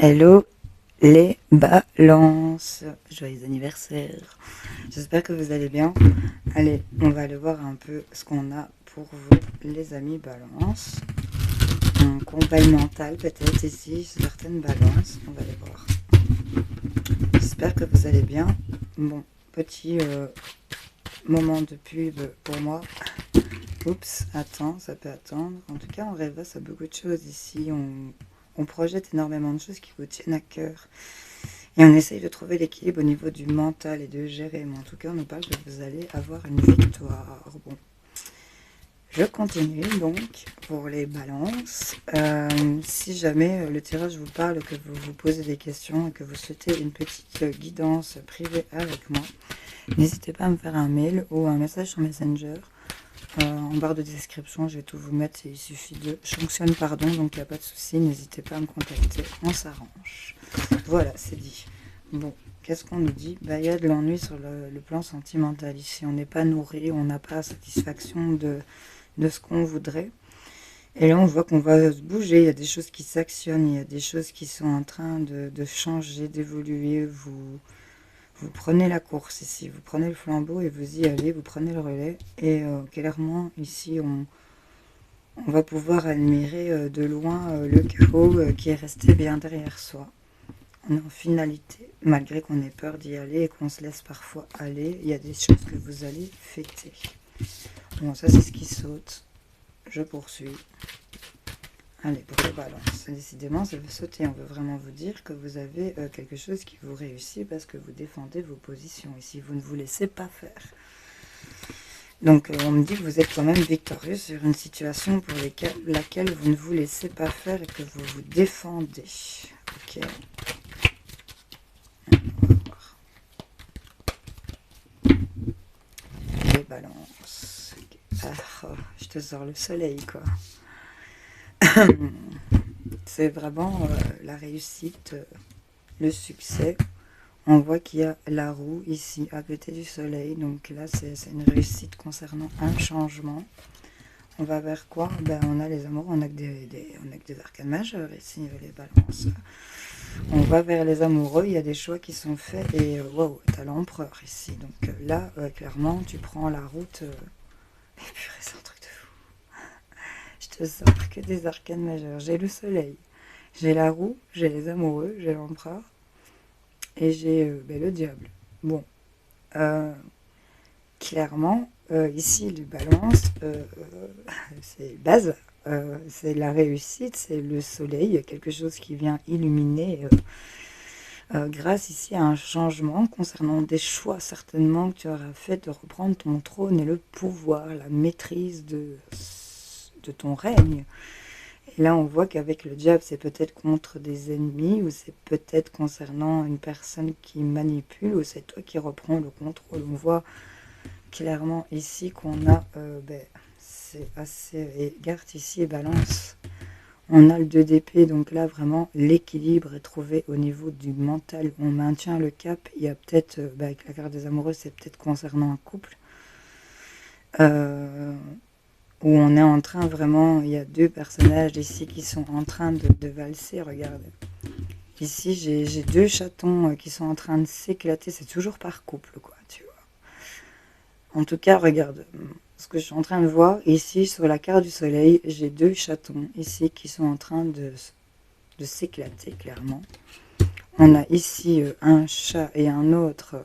Hello les balances, joyeux anniversaire. J'espère que vous allez bien. Allez, on va aller voir un peu ce qu'on a pour vous les amis balance. Un conseil mental peut-être ici, certaines balances, on va aller voir. J'espère que vous allez bien. Bon, petit moment de pub pour moi. Oups, attends, ça peut attendre. En tout cas, on rêvasse à beaucoup de choses ici. On projette énormément de choses qui vous tiennent à cœur. Et on essaye de trouver l'équilibre au niveau du mental et de gérer. Mais en tout cas, on nous parle que vous allez avoir une victoire. Bon, je continue donc pour les balances. Si jamais le tirage vous parle, que vous vous posez des questions et que vous souhaitez une petite guidance privée avec moi, n'hésitez pas à me faire un mail ou un message sur Messenger. En barre de description, je vais tout vous mettre. Il suffit de fonctionne, pardon, donc il n'y a pas de souci. N'hésitez pas à me contacter, on s'arrange. Voilà, c'est dit. Bon, qu'est-ce qu'on nous dit? Il y a de l'ennui sur le plan sentimental ici. On n'est pas nourri, on n'a pas satisfaction de ce qu'on voudrait. Et là, on voit qu'on va se bouger. Il y a des choses qui s'actionnent, il y a des choses qui sont en train de changer, d'évoluer. Vous prenez la course ici, vous prenez le flambeau et vous y allez, vous prenez le relais. Et clairement, ici, on va pouvoir admirer de loin le chaos qui est resté bien derrière soi. On est en finalité, malgré qu'on ait peur d'y aller et qu'on se laisse parfois aller, il y a des choses que vous allez fêter. Bon, ça c'est ce qui saute. Je poursuis. Allez, pour les balances. Décidément, ça veut sauter. On veut vraiment vous dire que vous avez quelque chose qui vous réussit parce que vous défendez vos positions. Ici, vous ne vous laissez pas faire. Donc, on me dit que vous êtes quand même victorieux sur une situation pour laquelle vous ne vous laissez pas faire et que vous vous défendez. Ok. Les balances. Ah, oh, je te sors le soleil, quoi. C'est vraiment la réussite, le succès. On voit qu'il y a la roue ici à côté du soleil. Donc là, c'est une réussite concernant un changement. On va vers quoi? On a les amours, on a que des arcanes majeures ici, les balances. On va vers les amoureux, il y a des choix qui sont faits et waouh, t'as l'empereur ici. Donc là, clairement, tu prends la route. Et purée, c'est un truc de fou. Je te sors que des arcanes majeures. J'ai le soleil, j'ai la roue, j'ai les amoureux, j'ai l'empereur et j'ai le diable. Bon, clairement, ici, les balances, c'est base. C'est la réussite, c'est le soleil, quelque chose qui vient illuminer grâce ici à un changement concernant des choix certainement que tu auras fait de reprendre ton trône et le pouvoir, la maîtrise de ton règne. Et là, on voit qu'avec le diable, c'est peut-être contre des ennemis ou c'est peut-être concernant une personne qui manipule ou c'est toi qui reprends le contrôle. On voit clairement ici qu'on a, c'est assez, et garde ici et balance. On a le 2 d'épée, donc là vraiment l'équilibre est trouvé au niveau du mental. On maintient le cap. Il y a peut-être, avec la carte des amoureux, c'est peut-être concernant un couple. Où on est en train vraiment, il y a deux personnages ici qui sont en train de valser, regardez. Ici, j'ai deux chatons qui sont en train de s'éclater, c'est toujours par couple, quoi, tu vois. En tout cas, regarde, ce que je suis en train de voir, ici, sur la carte du soleil, j'ai deux chatons ici qui sont en train de s'éclater, clairement. On a ici un chat et un autre.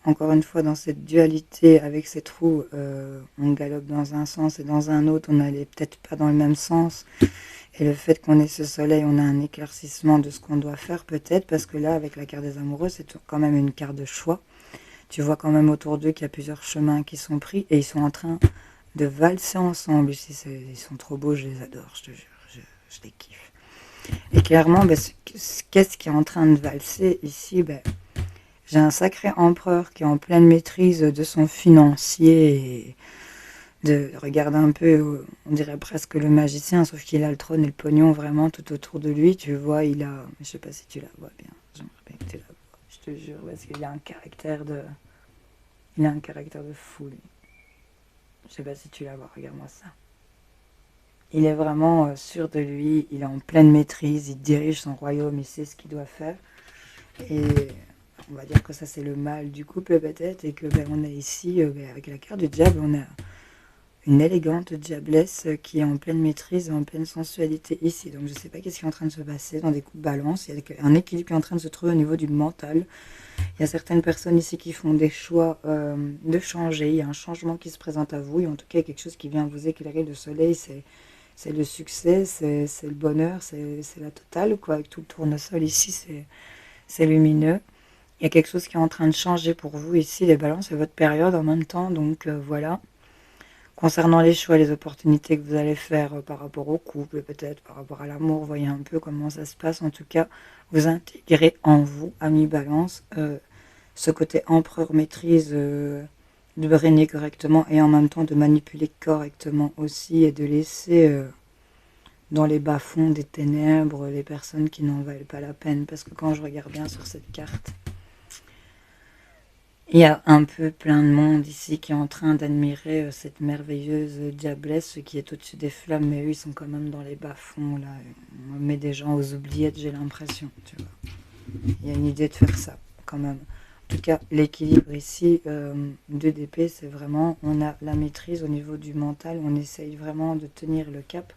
Encore une fois, dans cette dualité avec ces trous, on galope dans un sens et dans un autre, on n'allait peut-être pas dans le même sens. Et le fait qu'on ait ce soleil, on a un éclaircissement de ce qu'on doit faire peut-être, parce que là, avec la carte des amoureux, c'est quand même une carte de choix. Tu vois quand même autour d'eux qu'il y a plusieurs chemins qui sont pris et ils sont en train de valser ensemble. Ici, ils sont trop beaux, je les adore, je te jure, je les kiffe. Et clairement, qu'est-ce qui est en train de valser ici? J'ai un sacré empereur qui est en pleine maîtrise de son financier et regarder un peu, on dirait presque le magicien, sauf qu'il a le trône et le pognon vraiment tout autour de lui. Tu vois, il a, je sais pas si tu la vois bien, j'aimerais bien que tu la vois, je te jure, parce qu'il a un caractère de fou, lui. Je sais pas si tu la vois, regarde-moi ça. Il est vraiment sûr de lui, il est en pleine maîtrise, il dirige son royaume, il sait ce qu'il doit faire. Et on va dire que ça c'est le mal du couple peut-être, et que on est ici, avec la carte du diable, on a une élégante diablesse qui est en pleine maîtrise, en pleine sensualité ici. Donc je ne sais pas qu'est-ce qui est en train de se passer dans des couples balance, il y a un équilibre qui est en train de se trouver au niveau du mental. Il y a certaines personnes ici qui font des choix de changer, il y a un changement qui se présente à vous, et en tout cas quelque chose qui vient vous éclairer. Le soleil, c'est le succès, c'est le bonheur, c'est la totale, quoi. Avec tout le tournesol ici, c'est lumineux. Il y a quelque chose qui est en train de changer pour vous ici, les balances, c'est votre période en même temps, donc voilà. Concernant les choix, les opportunités que vous allez faire par rapport au couple, peut-être par rapport à l'amour, voyez un peu comment ça se passe. En tout cas, vous intégrez en vous, ami balance, ce côté empereur maîtrise, de régner correctement et en même temps de manipuler correctement aussi, et de laisser dans les bas-fonds des ténèbres les personnes qui n'en valent pas la peine. Parce que quand je regarde bien sur cette carte, il y a un peu plein de monde ici qui est en train d'admirer cette merveilleuse diablesse qui est au-dessus des flammes, mais eux ils sont quand même dans les bas-fonds là. On met des gens aux oubliettes, j'ai l'impression, tu vois. Il y a une idée de faire ça quand même. En tout cas, l'équilibre ici de d'épée, c'est vraiment, on a la maîtrise au niveau du mental, on essaye vraiment de tenir le cap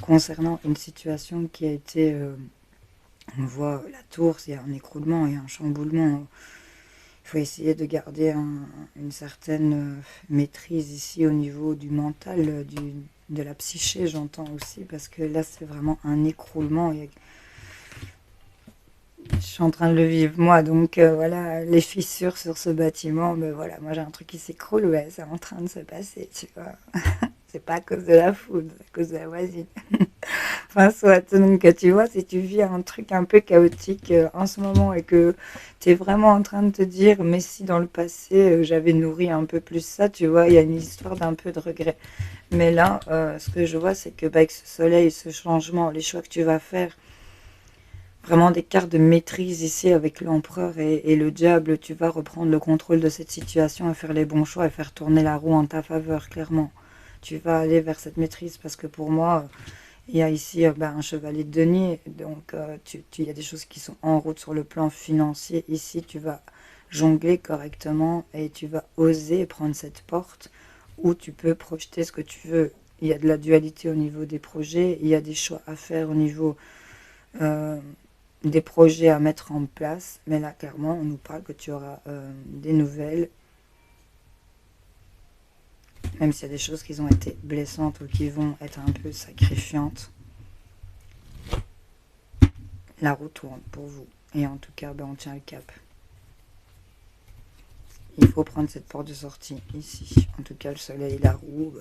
concernant une situation qui a été, on voit la tour, il y a un écroulement et un chamboulement. Il faut essayer de garder une certaine maîtrise ici au niveau du mental, de la psyché, j'entends aussi, parce que là c'est vraiment un écroulement. Je suis en train de le vivre moi, donc voilà, les fissures sur ce bâtiment, mais voilà, moi j'ai un truc qui s'écroule, ouais, c'est en train de se passer, tu vois. C'est pas à cause de la foudre, c'est à cause de la voisine. Enfin, soit, donc tu vois, si tu vis un truc un peu chaotique en ce moment et que tu es vraiment en train de te dire, mais si dans le passé j'avais nourri un peu plus ça, tu vois, il y a une histoire d'un peu de regret. Mais là, ce que je vois, c'est que avec ce soleil, ce changement, les choix que tu vas faire, vraiment des cartes de maîtrise ici avec l'empereur et le diable, tu vas reprendre le contrôle de cette situation et faire les bons choix et faire tourner la roue en ta faveur, clairement. Tu vas aller vers cette maîtrise parce que pour moi, il y a ici un chevalier de denier, donc il y a des choses qui sont en route sur le plan financier. Ici, tu vas jongler correctement et tu vas oser prendre cette porte où tu peux projeter ce que tu veux. Il y a de la dualité au niveau des projets, il y a des choix à faire au niveau euh, des projets à mettre en place, mais là, clairement, on nous parle que tu auras des nouvelles, même s'il y a des choses qui ont été blessantes ou qui vont être un peu sacrifiantes. La roue tourne pour vous. Et en tout cas, on tient le cap. Il faut prendre cette porte de sortie ici. En tout cas, le soleil, la roue,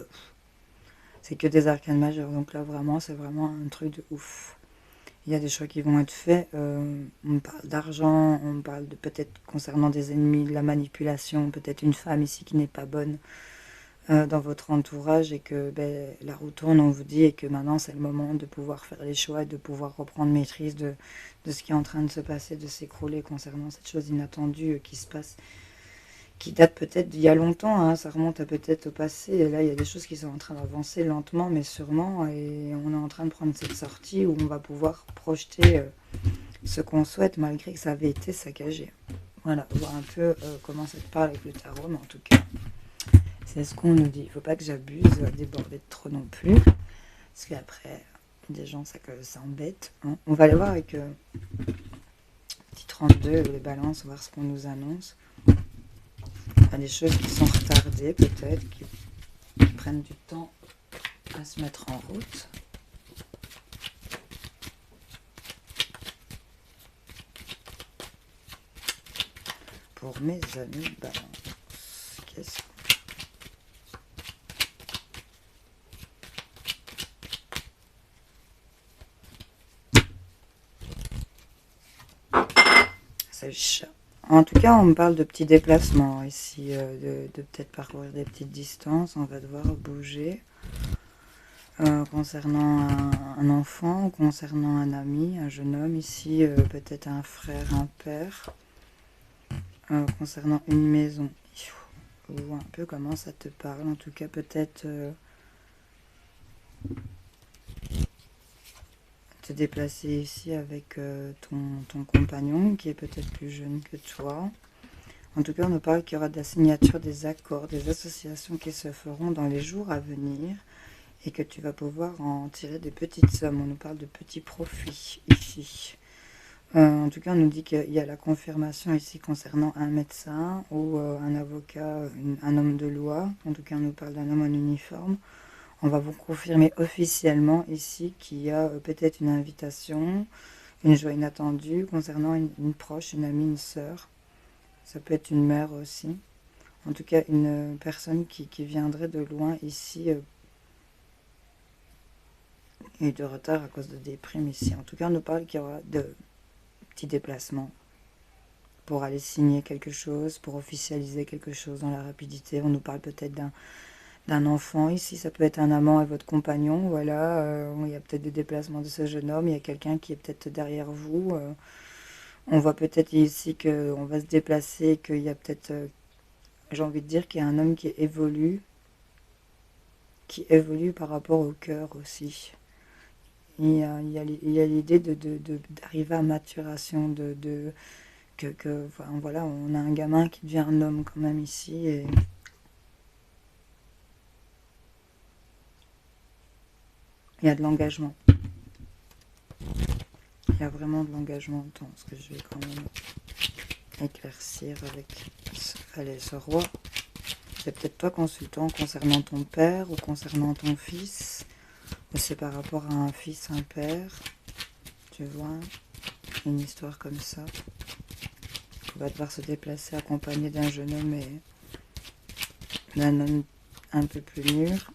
c'est que des arcanes majeures. Donc là, vraiment, c'est vraiment un truc de ouf. Il y a des choix qui vont être faits. On parle d'argent, on parle de peut-être concernant des ennemis, de la manipulation, peut-être une femme ici qui n'est pas bonne dans votre entourage et que la roue tourne, on vous dit, et que maintenant c'est le moment de pouvoir faire les choix et de pouvoir reprendre maîtrise de ce qui est en train de se passer, de s'écrouler concernant cette chose inattendue qui se passe, qui date peut-être d'il y a longtemps, hein, ça remonte à peut-être au passé, et là il y a des choses qui sont en train d'avancer lentement mais sûrement, et on est en train de prendre cette sortie où on va pouvoir projeter ce qu'on souhaite malgré que ça avait été saccagé. Voilà, voir un peu comment ça te parle avec le tarot, mais en tout cas, c'est ce qu'on nous dit. Il ne faut pas que j'abuse, déborder de trop non plus, parce qu'après, des gens, ça embête. Hein. On va aller voir avec petit 32, les balances, voir ce qu'on nous annonce. Il y a des choses qui sont retardées, peut-être, qui prennent du temps à se mettre en route. Pour mes amis balance, qu'est-ce c'est le chat. En tout cas, on me parle de petits déplacements ici, de peut-être parcourir des petites distances. On va devoir bouger. Concernant un enfant, concernant un ami, un jeune homme ici, peut-être un frère, un père. Concernant une maison, ou un peu comment ça te parle. En tout cas, peut-être te déplacer ici avec ton compagnon qui est peut-être plus jeune que toi. En tout cas, on nous parle qu'il y aura de la signature des accords, des associations qui se feront dans les jours à venir et que tu vas pouvoir en tirer des petites sommes. On nous parle de petits profits ici. En tout cas, on nous dit qu'il y a la confirmation ici concernant un médecin ou un avocat, un homme de loi. En tout cas, on nous parle d'un homme en uniforme. On va vous confirmer officiellement ici qu'il y a peut-être une invitation, une joie inattendue concernant une proche, une amie, une sœur. Ça peut être une mère aussi. En tout cas, une personne qui viendrait de loin ici et de retard à cause de déprime ici. En tout cas, on nous parle qu'il y aura de petits déplacements pour aller signer quelque chose, pour officialiser quelque chose dans la rapidité. On nous parle peut-être d'un enfant ici, ça peut être un amant et votre compagnon, voilà, il y a peut-être des déplacements de ce jeune homme, il y a quelqu'un qui est peut-être derrière vous, on voit peut-être ici qu'on va se déplacer, qu'il y a peut-être, j'ai envie de dire qu'il y a un homme qui évolue par rapport au cœur aussi. Il y a l'idée d'arriver à maturation, enfin, voilà, on a un gamin qui devient un homme quand même ici, et il y a de l'engagement. Il y a vraiment de l'engagement dans ce que je vais quand même éclaircir avec ce roi. C'est peut-être toi consultant concernant ton père ou concernant ton fils. Ou c'est par rapport à un fils, un père. Tu vois, une histoire comme ça. On va devoir se déplacer accompagné d'un jeune homme et d'un homme un peu plus mûr.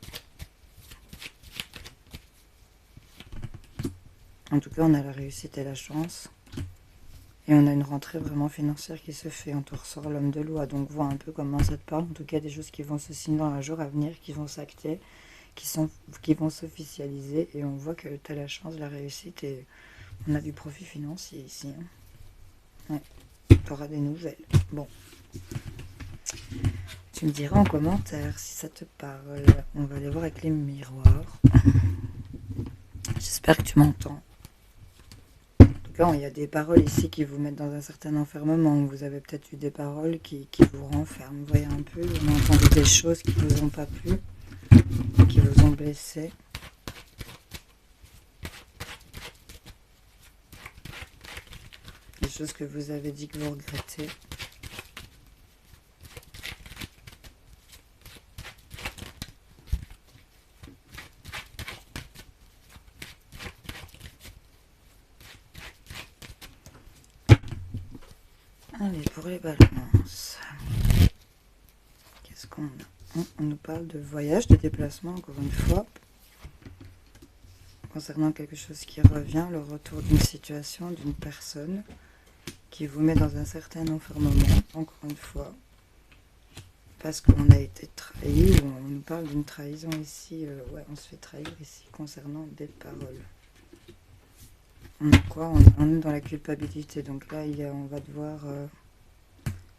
En tout cas, on a la réussite et la chance. Et on a une rentrée vraiment financière qui se fait. On te ressort l'homme de loi. Donc, vois un peu comment ça te parle. En tout cas, des choses qui vont se signer dans un jour à venir, qui vont s'acter, qui vont s'officialiser. Et on voit que tu as la chance, la réussite. Et on a du profit financier ici. Hein. Ouais. Tu auras des nouvelles. Bon. Tu me diras en commentaire si ça te parle. On va aller voir avec les miroirs. J'espère que tu m'entends. Il y a des paroles ici qui vous mettent dans un certain enfermement. Vous avez peut-être eu des paroles qui vous renferment. Vous voyez un peu, on a entendu des choses qui ne vous ont pas plu, qui vous ont blessé. Des choses que vous avez dit que vous regrettez. Allez, pour les balances, qu'est-ce qu'on a? On nous parle de voyage, de déplacement, encore une fois. Concernant quelque chose qui revient, le retour d'une situation, d'une personne qui vous met dans un certain enfermement, encore une fois. Parce qu'on a été trahi, on nous parle d'une trahison ici, ouais, on se fait trahir ici concernant des paroles. On est quoi? On est dans la culpabilité, donc là on va devoir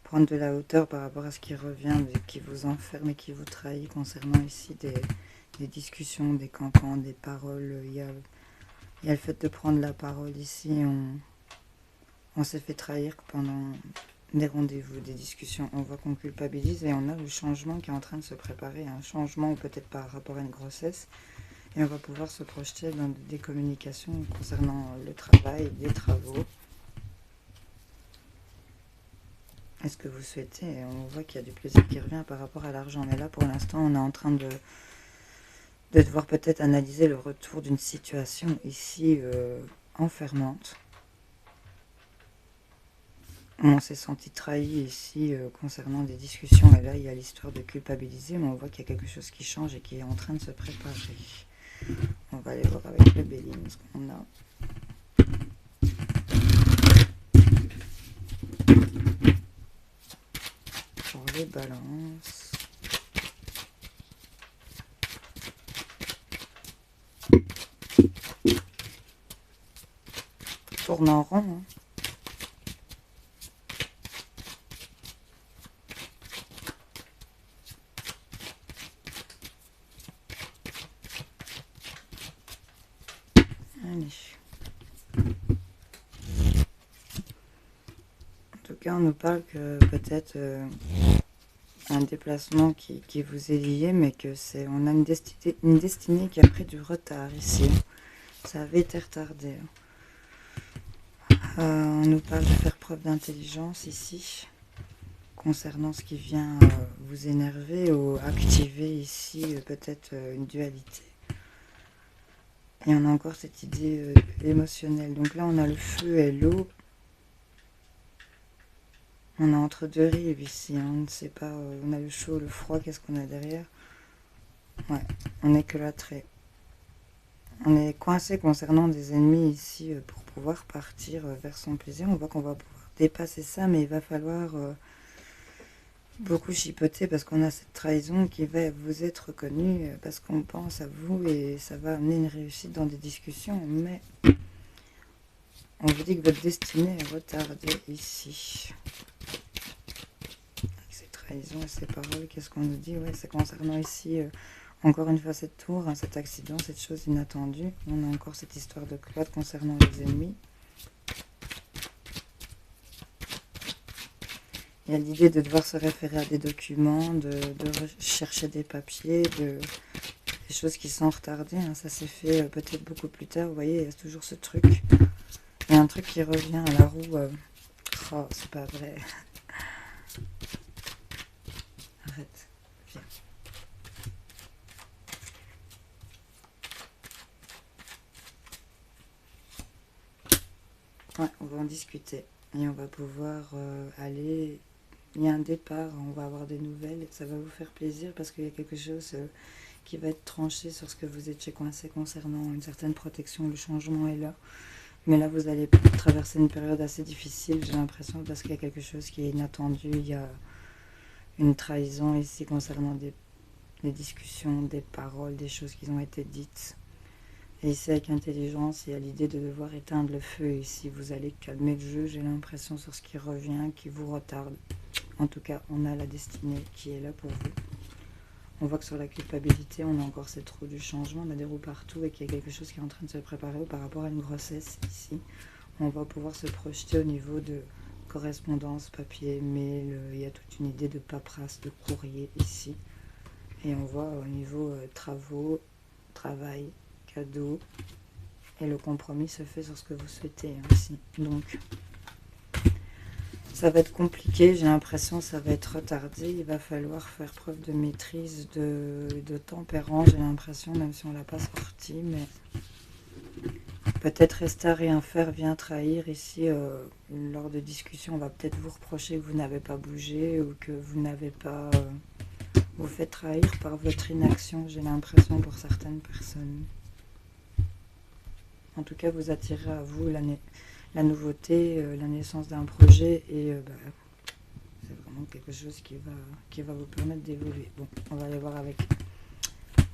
prendre de la hauteur par rapport à ce qui revient, qui vous enferme et qui vous trahit concernant ici des discussions, des cancans, des paroles. Il y a le fait de prendre la parole ici, on s'est fait trahir pendant des rendez-vous, des discussions, on voit qu'on culpabilise et on a le changement qui est en train de se préparer, un changement ou peut-être par rapport à une grossesse, et on va pouvoir se projeter dans des communications concernant le travail, des travaux. Est-ce que vous souhaitez? On voit qu'il y a du plaisir qui revient par rapport à l'argent, mais là pour l'instant on est en train de devoir peut-être analyser le retour d'une situation ici enfermante. On s'est senti trahi ici concernant des discussions, et là il y a l'histoire de culpabiliser, mais on voit qu'il y a quelque chose qui change et qui est en train de se préparer. On va aller voir avec le Béline ce qu'on a. Pour les balances. Tourne en rond. Hein. Allez. cas, on nous parle que peut-être un déplacement qui vous est lié, mais que c'est, on a une destinée qui a pris du retard ici. Ça avait été retardé. On nous parle de faire preuve d'intelligence ici, concernant ce qui vient vous énerver ou activer ici peut-être une dualité. Et on a encore cette idée émotionnelle. Donc là, on a le feu et l'eau. On est entre deux rives ici. On ne sait pas. On a le chaud, le froid. Qu'est-ce qu'on a derrière? Ouais, on est que là très. On est coincé concernant des ennemis ici pour pouvoir partir vers son plaisir. On voit qu'on va pouvoir dépasser ça, mais il va falloir beaucoup chipoter parce qu'on a cette trahison qui va vous être reconnue parce qu'on pense à vous et ça va amener une réussite dans des discussions, mais on vous dit que votre destinée est retardée ici. Avec ces trahisons et ces paroles, qu'est-ce qu'on nous dit? Ouais, c'est concernant ici encore une fois cette tour, hein, cet accident, cette chose inattendue. On a encore cette histoire de cloître concernant les ennemis. Il y a l'idée de devoir se référer à des documents, de chercher des papiers, des choses qui sont retardées. Hein. Ça s'est fait peut-être beaucoup plus tard. Vous voyez, il y a toujours ce truc. Il y a un truc qui revient à la roue. Oh, c'est pas vrai. Arrête. Viens. Ouais, on va en discuter. Et on va pouvoir aller... Il y a un départ, on va avoir des nouvelles et ça va vous faire plaisir parce qu'il y a quelque chose qui va être tranché sur ce que vous étiez coincé concernant une certaine protection. Le changement est là. Mais là, vous allez traverser une période assez difficile, j'ai l'impression, parce qu'il y a quelque chose qui est inattendu. Il y a une trahison ici concernant des discussions, des paroles, des choses qui ont été dites. Et ici, avec intelligence, il y a l'idée de devoir éteindre le feu. Ici, vous allez calmer le jeu, j'ai l'impression, sur ce qui revient, qui vous retarde. En tout cas, on a la destinée qui est là pour vous. On voit que sur la culpabilité, on a encore cette roue du changement, on a des roues partout et qu'il y a quelque chose qui est en train de se préparer par rapport à une grossesse ici. On va pouvoir se projeter au niveau de correspondance, papier, mail, il y a toute une idée de paperasse, de courrier ici. Et on voit au niveau travaux, travail, cadeaux, et le compromis se fait sur ce que vous souhaitez ici. Donc, ça va être compliqué, j'ai l'impression que ça va être retardé. Il va falloir faire preuve de maîtrise, de tempérance, j'ai l'impression, même si on ne l'a pas sorti. Mais peut-être rester à rien faire vient trahir. Ici, lors de discussions, on va peut-être vous reprocher que vous n'avez pas bougé ou que vous n'avez pas... vous faites trahir par votre inaction, j'ai l'impression, pour certaines personnes. En tout cas, vous attirez à vous la nouveauté, la naissance d'un projet et c'est vraiment quelque chose qui va vous permettre d'évoluer. Bon, on va aller voir avec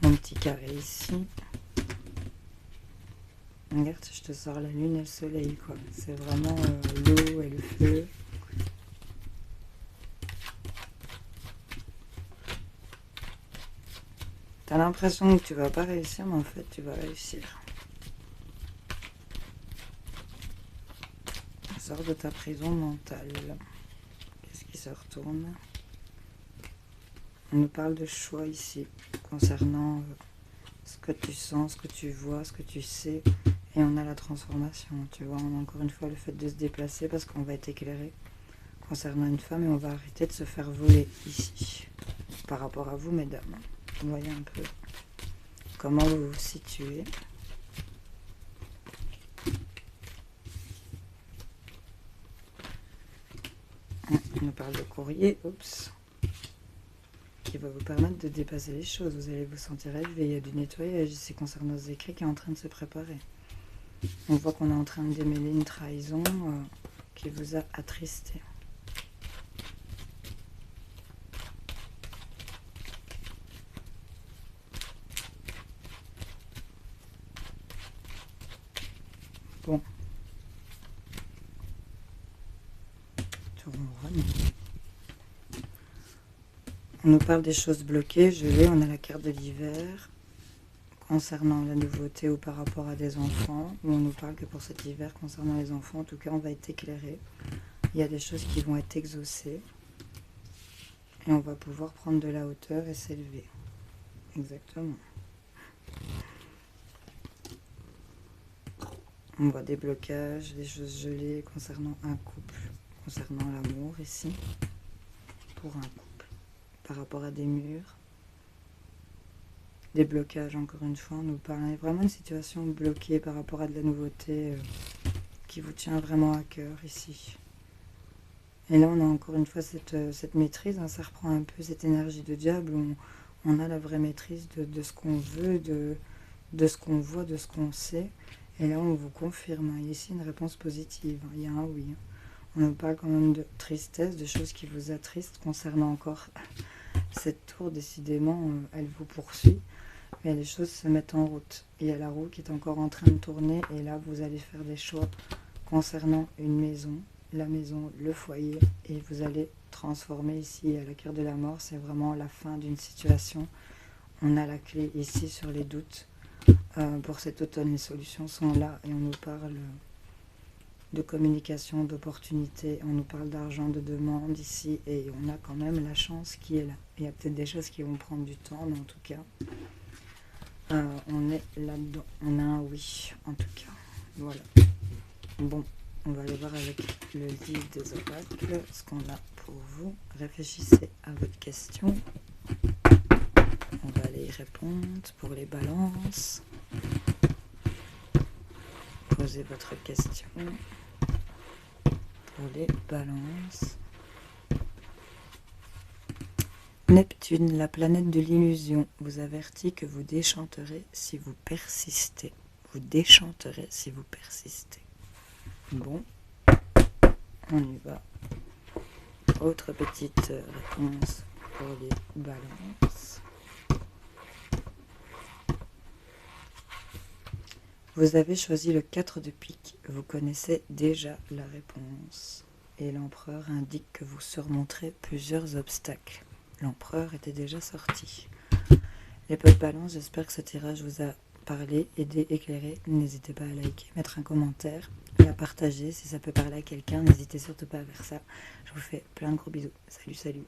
mon petit carré ici. Regarde, je te sors la lune et le soleil, quoi. C'est vraiment l'eau et le feu. T'as l'impression que tu vas pas réussir, mais en fait, tu vas réussir. Sors de ta prison mentale. Qu'est-ce qui se retourne? On nous parle de choix ici, concernant ce que tu sens, ce que tu vois, ce que tu sais. Et on a la transformation, tu vois. On a encore une fois le fait de se déplacer parce qu'on va être éclairé concernant une femme et on va arrêter de se faire voler ici. Par rapport à vous, mesdames. Vous voyez un peu comment vous vous situez. On nous parle de courrier, oups, qui va vous permettre de dépasser les choses. Vous allez vous sentir élevé. Il y a du nettoyage ici concernant nos écrits qui est en train de se préparer. On voit qu'on est en train de démêler une trahison qui vous a attristé. Bon. On nous parle des choses bloquées, gelées, on a la carte de l'hiver, concernant la nouveauté ou par rapport à des enfants, où on nous parle que pour cet hiver, concernant les enfants, en tout cas, on va être éclairé il y a des choses qui vont être exaucées. Et on va pouvoir prendre de la hauteur et s'élever. Exactement. On voit des blocages, des choses gelées concernant un couple, concernant l'amour ici, pour un couple, par rapport à des murs. Des blocages, encore une fois, on nous parle vraiment d'une situation bloquée par rapport à de la nouveauté qui vous tient vraiment à cœur ici. Et là, on a encore une fois cette maîtrise, hein, ça reprend un peu cette énergie de diable où on a la vraie maîtrise de ce qu'on veut, de ce qu'on voit, de ce qu'on sait. Et là, on vous confirme, il y a ici une réponse positive, il y a un oui. On nous parle quand même de tristesse, de choses qui vous attristent concernant encore cette tour, décidément, elle vous poursuit. Mais les choses se mettent en route. Il y a la roue qui est encore en train de tourner et là, vous allez faire des choix concernant une maison, la maison, le foyer, et vous allez transformer ici à la cœur de la mort. C'est vraiment la fin d'une situation. On a la clé ici sur les doutes. Pour cet automne, les solutions sont là et on nous parle de communication, d'opportunités, on nous parle d'argent, de demande ici et on a quand même la chance qui est là. Il y a peut-être des choses qui vont prendre du temps, mais en tout cas, on est là-dedans. On a un oui, en tout cas. Voilà. Bon, on va aller voir avec le livre des oracles ce qu'on a pour vous. Réfléchissez à votre question. On va aller y répondre pour les balances. Posez votre question pour les balances. Neptune, la planète de l'illusion, vous avertit que vous déchanterez si vous persistez. Vous déchanterez si vous persistez. Bon, on y va. Autre petite réponse pour les balances. Vous avez choisi le 4 de pique. Vous connaissez déjà la réponse. Et l'empereur indique que vous surmonterez plusieurs obstacles. L'empereur était déjà sorti. Les potes balance, j'espère que ce tirage vous a parlé, aidé, éclairé. N'hésitez pas à liker, mettre un commentaire et à partager si ça peut parler à quelqu'un. N'hésitez surtout pas à faire ça. Je vous fais plein de gros bisous. Salut, salut.